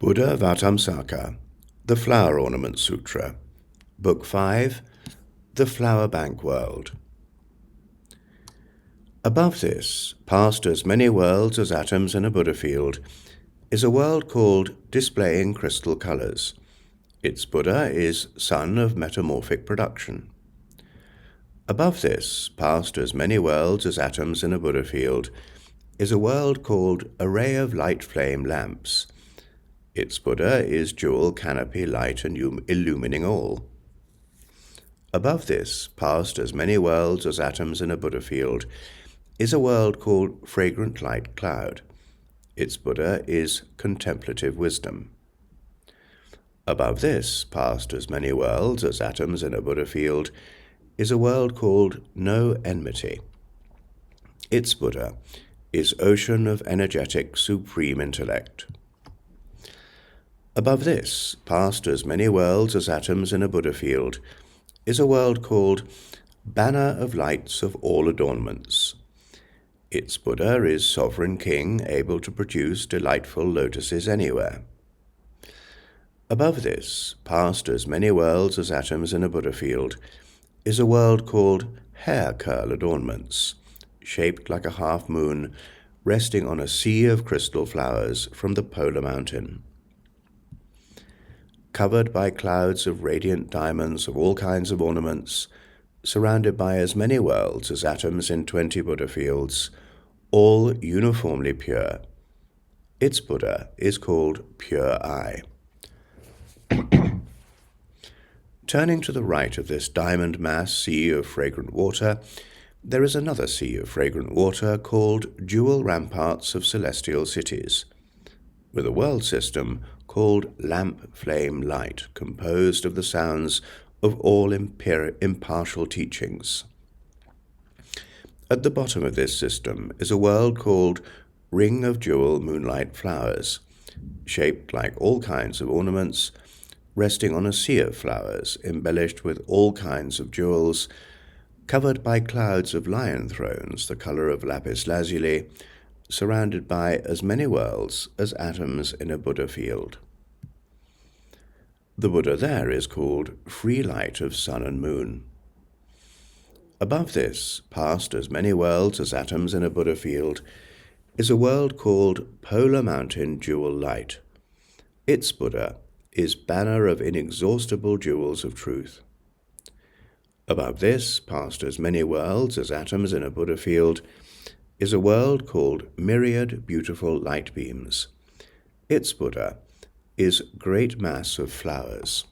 Buddhāvataṃsaka, the Flower Ornament Sutra, Book 5, The Flower Bank World. Above this, past as many worlds as atoms in a Buddha field, is a world called displaying crystal colors. Its Buddha is son of metamorphic production. Above this, past as many worlds as atoms in a Buddha field, is a world called array of light flame lamps. Its Buddha is jewel canopy light and illumining all. Above this, past as many worlds as atoms in a Buddha field, is a world called fragrant light cloud. Its Buddha is contemplative wisdom. Above this, past as many worlds as atoms in a Buddha field, is a world called no enmity. Its Buddha is ocean of energetic supreme intellect. Above this, past as many worlds as atoms in a Buddha field, is a world called banner of lights of all adornments. Its Buddha is sovereign king, able to produce delightful lotuses anywhere. Above this, past as many worlds as atoms in a Buddha field, is a world called hair curl adornments, shaped like a half-moon, resting on a sea of crystal flowers from the polar mountain. Covered by clouds of radiant diamonds of all kinds of ornaments, surrounded by as many worlds as atoms in 20 Buddha fields, all uniformly pure. Its Buddha is called Pure Eye. Turning to the right of this diamond mass sea of fragrant water, there is another sea of fragrant water called jewel ramparts of celestial cities, with a world system called lamp flame light, composed of the sounds of all impartial teachings. At the bottom of this system is a world called ring of jewel moonlight flowers, shaped like all kinds of ornaments, resting on a sea of flowers embellished with all kinds of jewels, covered by clouds of lion thrones the color of lapis lazuli, surrounded by as many worlds as atoms in a Buddha field. The Buddha there is called free light of sun and moon. Above this, past as many worlds as atoms in a Buddha field, is a world called polar mountain jewel light. Its Buddha is banner of inexhaustible jewels of truth. Above this, past as many worlds as atoms in a Buddha field, is a world called myriad beautiful light beams. Its Buddha is great mass of flowers.